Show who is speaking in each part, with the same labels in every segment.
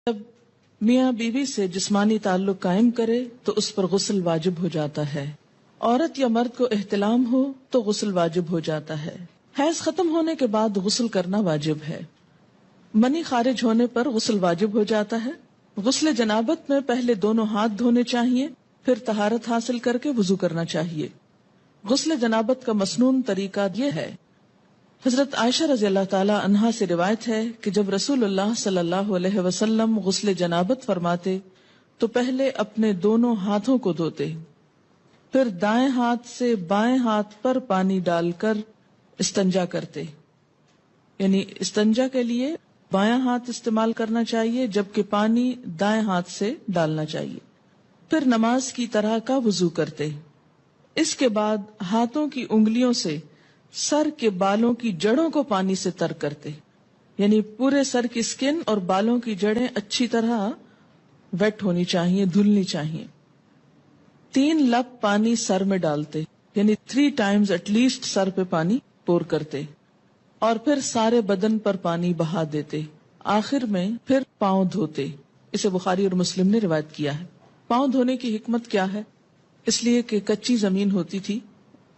Speaker 1: جب میاں بیوی سے جسمانی تعلق قائم کرے تو اس پر غسل واجب ہو جاتا ہے. عورت یا مرد کو احتلام ہو تو غسل واجب ہو جاتا ہے. حیض ختم ہونے کے بعد غسل کرنا واجب ہے. منی خارج ہونے پر غسل واجب ہو جاتا ہے. غسل جنابت میں پہلے دونوں ہاتھ دھونے چاہیے، پھر طہارت حاصل کر کے وضو کرنا چاہیے. غسل جنابت کا مسنون طریقہ یہ ہے. حضرت عائشہ رضی اللہ تعالی عنہا سے روایت ہے کہ جب رسول اللہ صلی اللہ علیہ وسلم غسل جنابت فرماتے تو پہلے اپنے دونوں ہاتھوں کو دھوتے، پھر دائیں ہاتھ سے بائیں ہاتھ پر پانی ڈال کر استنجا کرتے. یعنی استنجا کے لیے بایاں ہاتھ استعمال کرنا چاہیے جبکہ پانی دائیں ہاتھ سے ڈالنا چاہیے. پھر نماز کی طرح کا وضو کرتے. اس کے بعد ہاتھوں کی انگلیوں سے سر کے بالوں کی جڑوں کو پانی سے تر کرتے. یعنی پورے سر کی سکن اور بالوں کی جڑیں اچھی طرح ویٹ ہونی چاہیے، دھلنی چاہیے. 3 لپ پانی سر میں ڈالتے، یعنی 3 times ایٹ لیسٹ سر پہ پانی پور کرتے اور پھر سارے بدن پر پانی بہا دیتے. آخر میں پھر پاؤں دھوتے. اسے بخاری اور مسلم نے روایت کیا ہے. پاؤں دھونے کی حکمت کیا ہے؟ اس لیے کہ کچی زمین ہوتی تھی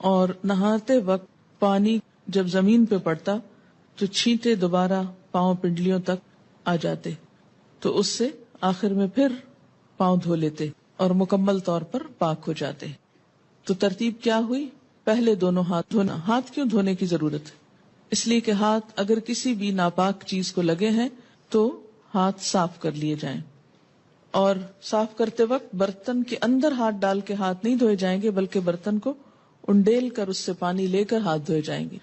Speaker 1: اور نہاتے وقت پانی جب زمین پہ پڑتا تو چھینٹے دوبارہ پاؤں پنڈلیوں تک آ جاتے، تو اس سے آخر میں پھر پاؤں دھو لیتے اور مکمل طور پر پاک ہو جاتے. تو ترتیب کیا ہوئی؟ پہلے دونوں ہاتھ دھونا. ہاتھ کیوں دھونے کی ضرورت ہے؟ اس لیے کہ ہاتھ اگر کسی بھی ناپاک چیز کو لگے ہیں تو ہاتھ صاف کر لیے جائیں. اور صاف کرتے وقت برتن کے اندر ہاتھ ڈال کے ہاتھ نہیں دھوئے جائیں گے، بلکہ برتن کو انڈیل کر اس سے پانی لے کر ہاتھ دھوئے جائیں گے.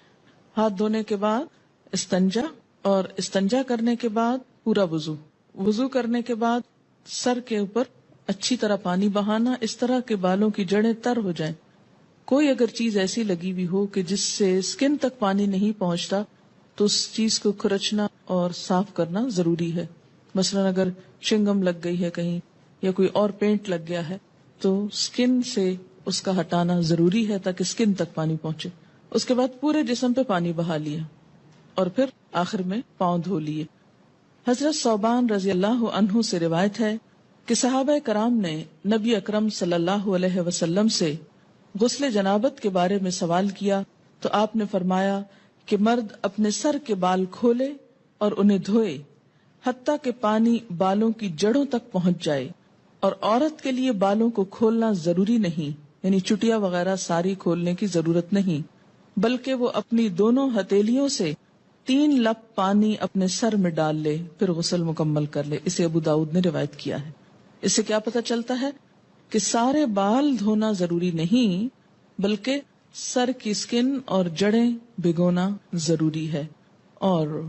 Speaker 1: ہاتھ دھونے کے بعد استنجا، اور استنجا کرنے کے بعد پورا وضو. وضو کرنے کے بعد سر کے اوپر اچھی طرح پانی بہانا، اس طرح کے بالوں کی جڑیں تر ہو جائیں. کوئی اگر چیز ایسی لگی ہوئی ہو کہ جس سے سکن تک پانی نہیں پہنچتا تو اس چیز کو کھرچنا اور صاف کرنا ضروری ہے. مثلا اگر چنگم لگ گئی ہے کہیں یا کوئی اور پینٹ لگ گیا ہے تو سکن سے اس کا ہٹانا ضروری ہے تاکہ سکن تک پانی پہنچے. اس کے بعد پورے جسم پہ پانی بہا لیا اور پھر آخر میں پاؤں دھو لیے. حضرت ثوبان رضی اللہ عنہ سے روایت ہے کہ صحابہ کرام نے نبی اکرم صلی اللہ علیہ وسلم سے غسل جنابت کے بارے میں سوال کیا تو آپ نے فرمایا کہ مرد اپنے سر کے بال کھولے اور انہیں دھوئے حتیٰ کہ پانی بالوں کی جڑوں تک پہنچ جائے، اور عورت کے لیے بالوں کو کھولنا ضروری نہیں، یعنی چٹیا وغیرہ ساری کھولنے کی ضرورت نہیں، بلکہ وہ اپنی دونوں ہتھیلیوں سے 3 لپ پانی اپنے سر میں ڈال لے پھر غسل مکمل کر لے. اسے ابو داؤد نے روایت کیا ہے. اس سے کیا پتہ چلتا ہے کہ سارے بال دھونا ضروری نہیں، بلکہ سر کی سکن اور جڑیں بھگونا ضروری ہے، اور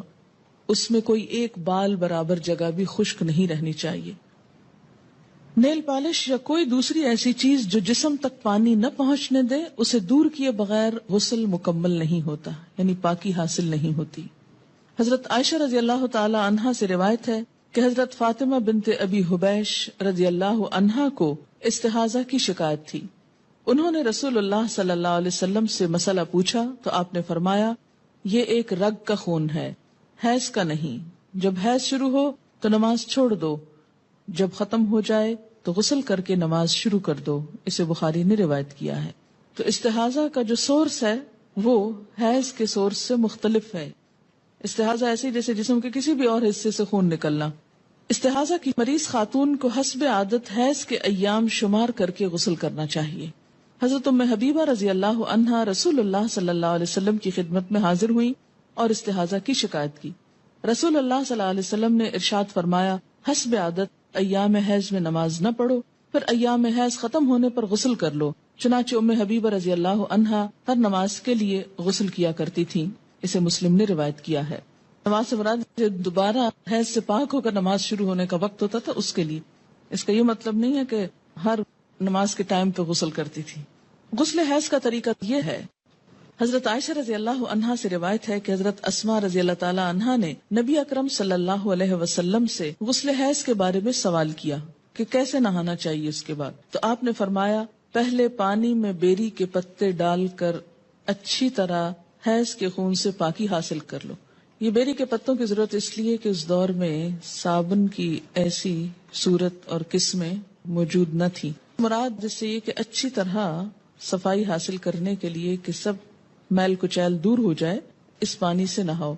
Speaker 1: اس میں کوئی ایک بال برابر جگہ بھی خشک نہیں رہنی چاہیے. نیل پالش یا کوئی دوسری ایسی چیز جو جسم تک پانی نہ پہنچنے دے، اسے دور کیے بغیر غسل مکمل نہیں ہوتا، یعنی پاکی حاصل نہیں ہوتی. حضرت عائشہ رضی اللہ تعالی عنہا سے روایت ہے کہ حضرت فاطمہ بنت ابی حبیش رضی اللہ عنہا کو استحاضہ کی شکایت تھی. انہوں نے رسول اللہ صلی اللہ علیہ وسلم سے مسئلہ پوچھا تو آپ نے فرمایا یہ ایک رگ کا خون ہے، حیض کا نہیں. جب حیض شروع ہو تو نماز چھوڑ دو، جب ختم ہو جائے تو غسل کر کے نماز شروع کر دو. اسے بخاری نے روایت کیا ہے. تو استحاضہ کا جو سورس ہے وہ حیض کے سورس سے مختلف ہے. استحاضہ ایسے جیسے جسم کے کسی بھی اور حصے سے خون نکلنا. استحاضہ کی مریض خاتون کو حسب عادت حیض کے ایام شمار کر کے غسل کرنا چاہیے. حضرت ام حبیبہ رضی اللہ عنہا رسول اللہ صلی اللہ علیہ وسلم کی خدمت میں حاضر ہوئی اور استحاضہ کی شکایت کی. رسول اللہ صلی اللہ علیہ وسلم نے ارشاد فرمایا حسب عادت ایام حیض میں نماز نہ پڑھو، پھر ایام حیض ختم ہونے پر غسل کر لو. چنانچہ ام حبیبہ رضی اللہ عنہا ہر نماز کے لیے غسل کیا کرتی تھی. اسے مسلم نے روایت کیا ہے. نماز سے مراد دوبارہ حیض سے پاک ہو کر نماز شروع ہونے کا وقت ہوتا تھا اس کے لیے. اس کا یہ مطلب نہیں ہے کہ ہر نماز کے ٹائم پہ غسل کرتی تھی. غسل حیض کا طریقہ یہ ہے. حضرت عائشہ رضی اللہ عنہا سے روایت ہے کہ حضرت اسماء رضی اللہ تعالی عنہا نے نبی اکرم صلی اللہ علیہ وسلم سے غسل حیض کے بارے میں سوال کیا کہ کیسے نہانا چاہیے اس کے بعد. تو آپ نے فرمایا پہلے پانی میں بیری کے پتے ڈال کر اچھی طرح حیض کے خون سے پاکی حاصل کر لو. یہ بیری کے پتوں کی ضرورت اس لیے کہ اس دور میں صابن کی ایسی صورت اور قسمیں موجود نہ تھی. مراد جس سے یہ کہ اچھی طرح صفائی حاصل کرنے کے لیے کہ سب میل کچیل دور ہو جائے، اس پانی سے نہاؤ.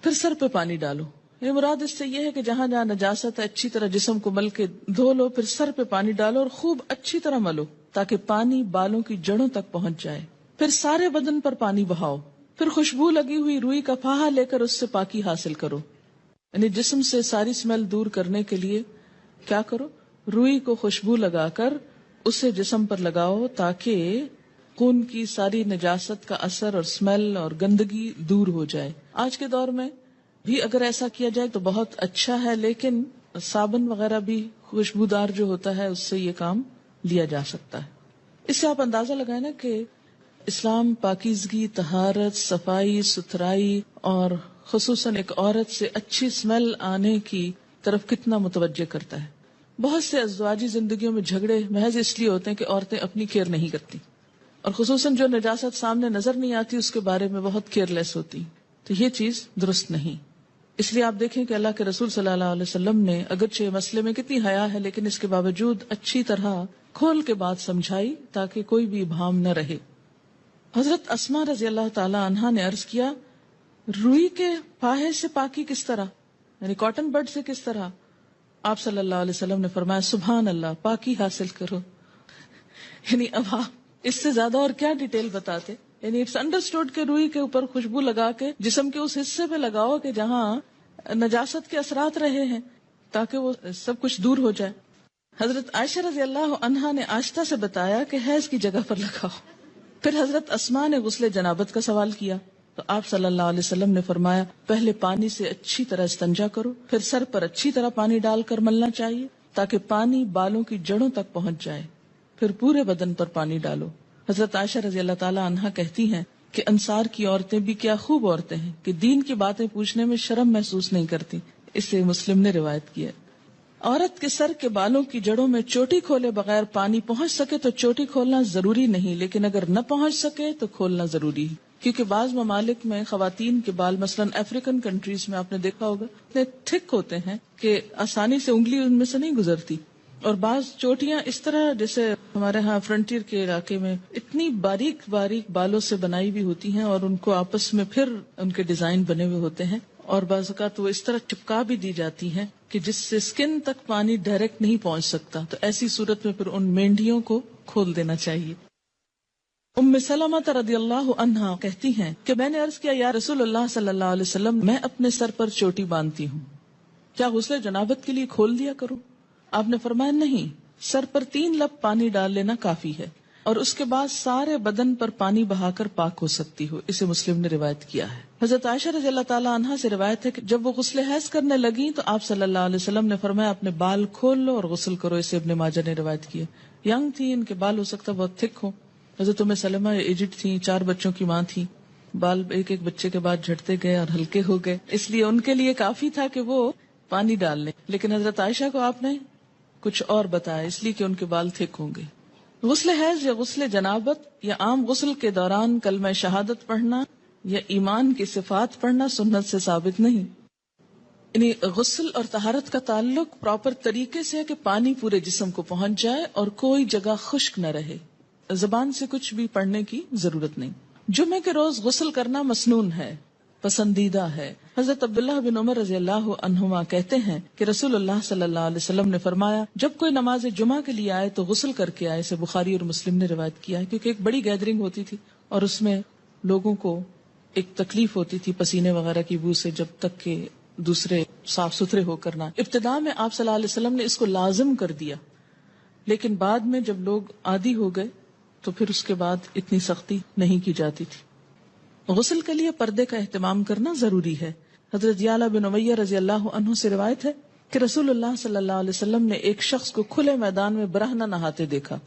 Speaker 1: پھر سر پہ پانی ڈالو. یہ مراد اس سے یہ ہے کہ جہاں جہاں نجاست ہے اچھی طرح جسم کو مل کے دھو لو، پھر سر پہ پانی ڈالو اور خوب اچھی طرح ملو تاکہ پانی بالوں کی جڑوں تک پہنچ جائے. پھر سارے بدن پر پانی بہاؤ. پھر خوشبو لگی ہوئی روئی کا پھاہا لے کر اس سے پاکی حاصل کرو. یعنی جسم سے ساری اسمیل دور کرنے کے لیے کیا کرو؟ روئی کو خوشبو لگا کر اسے جسم پر لگاؤ تاکہ خون کی ساری نجاست کا اثر اور اسمیل اور گندگی دور ہو جائے. آج کے دور میں بھی اگر ایسا کیا جائے تو بہت اچھا ہے، لیکن صابن وغیرہ بھی خوشبودار جو ہوتا ہے اس سے یہ کام لیا جا سکتا ہے. اس سے آپ اندازہ لگائیں نا کہ اسلام پاکیزگی، طہارت، صفائی ستھرائی اور خصوصاً ایک عورت سے اچھی اسمیل آنے کی طرف کتنا متوجہ کرتا ہے. بہت سے ازواجی زندگیوں میں جھگڑے محض اس لیے ہوتے ہیں کہ عورتیں اپنی کیئر نہیں کرتی، اور خصوصاً جو نجاست سامنے نظر نہیں آتی اس کے بارے میں بہت کیئر لیس ہوتی. تو یہ چیز درست نہیں. اس لیے آپ دیکھیں کہ اللہ کے رسول صلی اللہ علیہ وسلم نے اگرچہ مسئلے میں کتنی حیا ہے لیکن اس کے باوجود اچھی طرح کھول کے بات سمجھائی تاکہ کوئی بھی ابہام نہ رہے. حضرت اسماء رضی اللہ تعالی عنہا نے عرض کیا، روئی کے پھاہے سے پاکی کس طرح، یعنی کاٹن بڈ سے کس طرح؟ آپ صلی اللہ علیہ وسلم نے فرمایا، سبحان اللہ، پاکی حاصل کرو. یعنی اب آپ اس سے زیادہ اور کیا ڈیٹیل بتاتے؟ یعنی اٹس انڈرسٹوڈ کہ روئی کے اوپر خوشبو لگا کے جسم کے اس حصے پہ لگاؤ کہ جہاں نجاست کے اثرات رہے ہیں تاکہ وہ سب کچھ دور ہو جائے. حضرت عائشہ رضی اللہ عنہا نے آہستہ سے بتایا کہ حیض کی جگہ پر لگاؤ. پھر حضرت اسماء نے غسل جنابت کا سوال کیا تو آپ صلی اللہ علیہ وسلم نے فرمایا، پہلے پانی سے اچھی طرح استنجا کرو، پھر سر پر اچھی طرح پانی ڈال کر ملنا چاہیے تاکہ پانی بالوں کی جڑوں تک پہنچ جائے، پھر پورے بدن پر پانی ڈالو. حضرت عائشہ رضی اللہ تعالی عنہا کہتی ہیں کہ انصار کی عورتیں بھی کیا خوب عورتیں ہیں کہ دین کی باتیں پوچھنے میں شرم محسوس نہیں کرتی. اسے مسلم نے روایت کیا. عورت کے سر کے بالوں کی جڑوں میں چوٹی کھولے بغیر پانی پہنچ سکے تو چوٹی کھولنا ضروری نہیں، لیکن اگر نہ پہنچ سکے تو کھولنا ضروری ہے. کیونکہ بعض ممالک میں خواتین کے بال، مثلا افریقن کنٹریز میں آپ نے دیکھا ہوگا، اتنے تھک ہوتے ہیں کہ آسانی سے انگلی ان میں سے نہیں گزرتی، اور بعض چوٹیاں اس طرح جیسے ہمارے ہاں فرنٹیئر کے علاقے میں اتنی باریک باریک بالوں سے بنائی بھی ہوتی ہیں اور ان کو آپس میں پھر ان کے ڈیزائن بنے ہوئے ہوتے ہیں، اور بعض اوقات وہ اس طرح چپکا بھی دی جاتی ہیں کہ جس سے اسکن تک پانی ڈائریکٹ نہیں پہنچ سکتا. تو ایسی صورت میں پھر ان مینڈیوں کو کھول دینا چاہیے. ام سلمہ رضی اللہ عنہا کہتی ہیں کہ میں نے عرض کیا، یا رسول اللہ صلی اللہ علیہ وسلم، میں اپنے سر پر چوٹی باندھتی ہوں، کیا غسل جنابت کے لیے کھول دیا کروں؟ آپ نے فرمایا، نہیں، سر پر 3 لپ پانی ڈال لینا کافی ہے اور اس کے بعد سارے بدن پر پانی بہا کر پاک ہو سکتی ہو. اسے مسلم نے روایت کیا ہے. حضرت عائشہ رضی اللہ تعالی عنہا سے روایت ہے کہ جب وہ غسل حیض کرنے لگی تو آپ صلی اللہ علیہ وسلم نے فرمایا، اپنے بال کھول لو اور غسل کرو. اسے ابن ماجہ نے روایت کیا. ینگ تھی، ان کے بال ہو سکتا بہت تھک ہو. حضرت ام سلمہ ایجڈ تھی، 4 بچوں کی ماں تھی، بال ایک ایک بچے کے بعد جھڑتے گئے اور ہلکے ہو گئے، اس لیے ان کے لیے کافی تھا کہ وہ پانی ڈال لیں. لیکن حضرت عائشہ کو آپ نے کچھ اور بتایا، اس لیے کہ ان کے بال تھک ہوں گے. غسل حیض یا غسل جنابت یا عام غسل کے دوران کلمہ شہادت پڑھنا یا ایمان کی صفات پڑھنا سنت سے ثابت نہیں. یعنی غسل اور طہارت کا تعلق پراپر طریقے سے ہے کہ پانی پورے جسم کو پہنچ جائے اور کوئی جگہ خشک نہ رہے. زبان سے کچھ بھی پڑھنے کی ضرورت نہیں. جمعے کے روز غسل کرنا مسنون ہے، پسندیدہ ہے. حضرت عبداللہ بن عمر رضی اللہ عنہما کہتے ہیں کہ رسول اللہ صلی اللہ علیہ وسلم نے فرمایا، جب کوئی نماز جمعہ کے لیے آئے تو غسل کر کے آئے. اسے بخاری اور مسلم نے روایت کیا ہے، کیونکہ ایک بڑی گیدرنگ ہوتی تھی اور اس میں لوگوں کو ایک تکلیف ہوتی تھی پسینے وغیرہ کی بو سے، جب تک کہ دوسرے صاف ستھرے ہو کرنا. ابتداء میں آپ صلی اللہ علیہ وسلم نے اس کو لازم کر دیا، لیکن بعد میں جب لوگ عادی ہو گئے تو پھر اس کے بعد اتنی سختی نہیں کی جاتی تھی. غسل کے لیے پردے کا اہتمام کرنا ضروری ہے. حضرت یعلا بن امیہ رضی اللہ عنہ سے روایت ہے کہ رسول اللہ صلی اللہ علیہ وسلم نے ایک شخص کو کھلے میدان میں برہنہ نہاتے دیکھا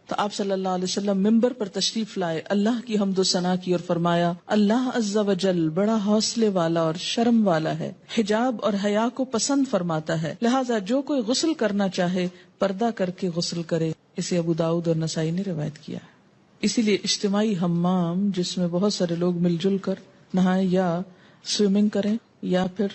Speaker 1: تو آپ صلی اللہ علیہ وسلم ممبر پر تشریف لائے، اللہ کی حمد و ثنا کی اور فرمایا، اللہ عز و جل بڑا حوصلے والا اور شرم والا ہے، حجاب اور حیا کو پسند فرماتا ہے، لہذا جو کوئی غسل کرنا چاہے پردہ کر کے غسل کرے. اسے ابو داؤد اور نسائی نے روایت کیا ہے. اسی لیے اجتماعی حمام جس میں بہت سارے لوگ مل جل کر نہائے یا سوئمنگ کریں یا پھر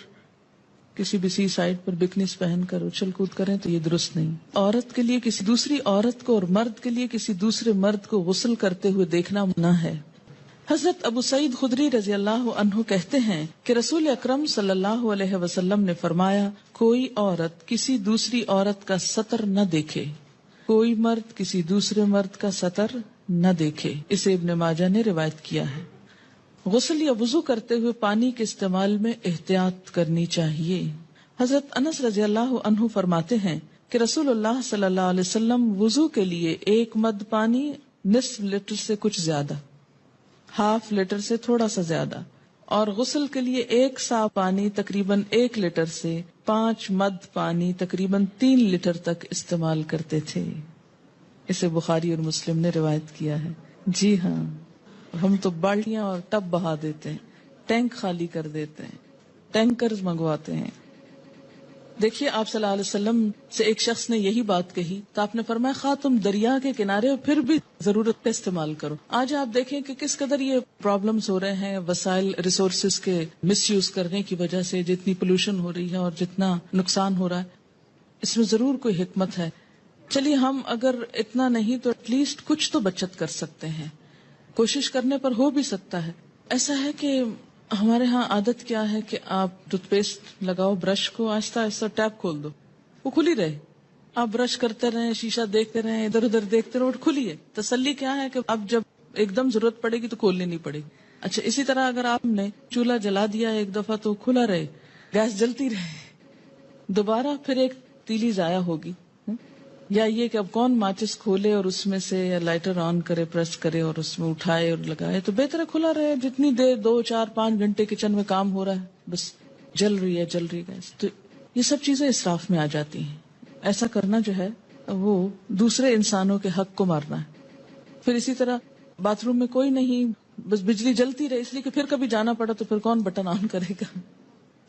Speaker 1: کسی بھی سی سائڈ پر بکنیز پہن کر اچھل کود کریں تو یہ درست نہیں. عورت کے لیے کسی دوسری عورت کو اور مرد کے لیے کسی دوسرے مرد کو غسل کرتے ہوئے دیکھنا منع ہے. حضرت ابو سعید خدری رضی اللہ عنہ کہتے ہیں کہ رسول اکرم صلی اللہ علیہ وسلم نے فرمایا کوئی عورت کسی دوسری عورت کا سطر نہ دیکھے، کوئی مرد کسی دوسرے مرد کا سطر نہ دیکھے. اسے ابن ماجہ نے روایت کیا ہے. غسل یا وضو کرتے ہوئے پانی کے استعمال میں احتیاط کرنی چاہیے. حضرت انس رضی اللہ عنہ فرماتے ہیں کہ رسول اللہ صلی اللہ علیہ وسلم وضو کے لیے 1 مد پانی نصف لیٹر سے کچھ زیادہ، ½ لیٹر سے تھوڑا سا زیادہ، اور غسل کے لیے 1 سا پانی تقریباً 1 لیٹر سے 5 مد پانی تقریباً 3 لیٹر تک استعمال کرتے تھے. اسے بخاری اور مسلم نے روایت کیا ہے. جی ہاں، ہم تو بالٹیاں اور ٹب بہا دیتے ہیں، ٹینک خالی کر دیتے ہیں، ٹینکرز منگواتے ہیں. دیکھیے آپ صلی اللہ علیہ وسلم سے ایک شخص نے یہی بات کہی تو آپ نے فرمایا خواہ تم دریا کے کنارے ہو پھر بھی ضرورت کا استعمال کرو. آج آپ دیکھیں کہ کس قدر یہ پرابلمز ہو رہے ہیں وسائل ریسورسز کے مس یوز کرنے کی وجہ سے، جتنی پولوشن ہو رہی ہے اور جتنا نقصان ہو رہا ہے. اس میں ضرور کوئی حکمت ہے. چلیے ہم اگر اتنا نہیں تو ایٹ لیسٹ کچھ تو بچت کر سکتے ہیں، کوشش کرنے پر ہو بھی سکتا ہے. ایسا ہے کہ ہمارے ہاں عادت کیا ہے کہ آپ ٹوتھ پیسٹ لگاؤ، برش کو آہستہ آہستہ ٹیپ کھول دو، وہ کھلی رہے، آپ برش کرتے رہیں، شیشہ دیکھتے رہیں، ادھر ادھر دیکھتے رہو، کھلی ہے. تسلی کیا ہے کہ اب جب ایک دم ضرورت پڑے گی تو کھولنی نہیں پڑے گی. اچھا اسی طرح اگر آپ نے چولہا جلا دیا ایک دفعہ تو کھلا رہے، گیس جلتی رہے، دوبارہ پھر ایک تیلی ضائع ہوگی. یا یہ کہ اب کون ماچس کھولے اور اس میں سے یا لائٹر آن کرے، پریس کرے اور اس میں اٹھائے اور لگائے. تو بہتر ہے کھلا رہے، جتنی دیر 2 4 5 گھنٹے کچن میں کام ہو رہا ہے بس جل رہی ہے گیس. تو یہ سب چیزیں اسراف میں آ جاتی ہیں. ایسا کرنا جو ہے وہ دوسرے انسانوں کے حق کو مارنا ہے. پھر اسی طرح باتھ روم میں کوئی نہیں، بس بجلی جلتی رہے، اس لیے کہ پھر کبھی جانا پڑا تو پھر کون بٹن آن کرے گا.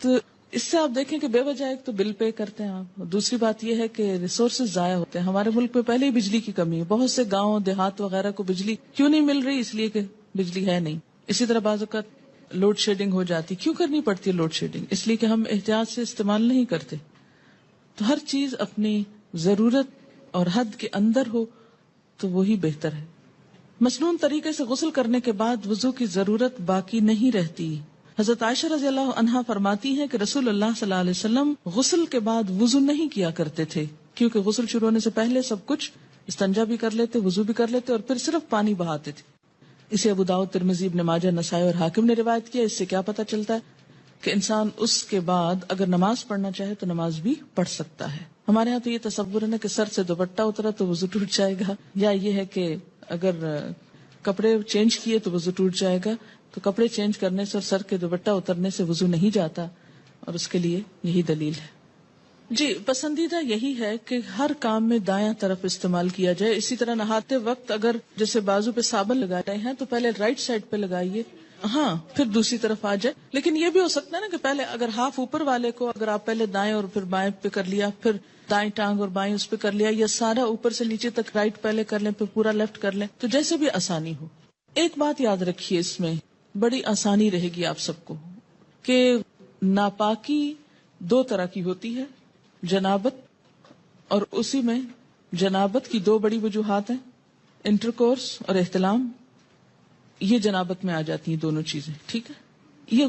Speaker 1: تو اس سے آپ دیکھیں کہ بے وجہ ایک تو بل پے کرتے ہیں آپ، دوسری بات یہ ہے کہ ریسورسز ضائع ہوتے ہیں. ہمارے ملک میں پہلے ہی بجلی کی کمی ہے، بہت سے گاؤں دیہات وغیرہ کو بجلی کیوں نہیں مل رہی؟ اس لیے کہ بجلی ہے نہیں. اسی طرح بعض اوقات لوڈ شیڈنگ ہو جاتی. کیوں کرنی پڑتی ہے لوڈ شیڈنگ؟ اس لیے کہ ہم احتیاط سے استعمال نہیں کرتے. تو ہر چیز اپنی ضرورت اور حد کے اندر ہو تو وہی بہتر ہے. مسنون طریقے سے غسل کرنے کے بعد وضو کی ضرورت باقی نہیں رہتی. حضرت عائشہ رضی اللہ عنہا فرماتی ہیں کہ رسول اللہ صلی اللہ علیہ وسلم غسل کے بعد وضو نہیں کیا کرتے تھے، کیونکہ غسل شروع ہونے سے پہلے سب کچھ استنجا بھی کر لیتے، وضو بھی کر لیتے اور پھر صرف پانی بہاتے تھے. اسے ابو داؤد، ترمذی، ابن ماجہ، نسائی اور حاکم نے روایت کیا. اس سے کیا پتہ چلتا ہے کہ انسان اس کے بعد اگر نماز پڑھنا چاہے تو نماز بھی پڑھ سکتا ہے. ہمارے ہاں تو یہ تصور ہے کہ سر سے دوپٹہ اترا تو وضو ٹوٹ جائے گا، یا یہ ہے کہ اگر کپڑے چینج کیے تو وضو ٹوٹ جائے گا. تو کپڑے چینج کرنے سے اور سر کے دوپٹہ اترنے سے وضو نہیں جاتا، اور اس کے لیے یہی دلیل ہے. جی پسندیدہ یہی ہے کہ ہر کام میں دایاں طرف استعمال کیا جائے. اسی طرح نہاتے وقت اگر جیسے بازو پہ صابن لگا رہے ہیں تو پہلے رائٹ سائڈ پہ لگائیے، ہاں پھر دوسری طرف آ جائے. لیکن یہ بھی ہو سکتا ہے نا کہ پہلے اگر ہاف اوپر والے کو اگر آپ پہلے دائیں اور پھر بائیں پہ کر لیا، پھر دائیں ٹانگ اور بائیں اس پہ کر لیا، یا سارا اوپر سے نیچے تک رائٹ پہلے کر لیں پھر پورا لیفٹ کر لیں، تو جیسے بھی آسانی ہو. ایک بات یاد رکھیے، اس میں بڑی آسانی رہے گی آپ سب کو کہ ناپاکی 2 طرح کی ہوتی ہے، جنابت، اور اسی میں جنابت کی 2 بڑی وجوہات ہیں، انٹرکورس اور احتلام. یہ جنابت میں آ جاتی ہیں دونوں چیزیں. ٹھیک ہے، یہ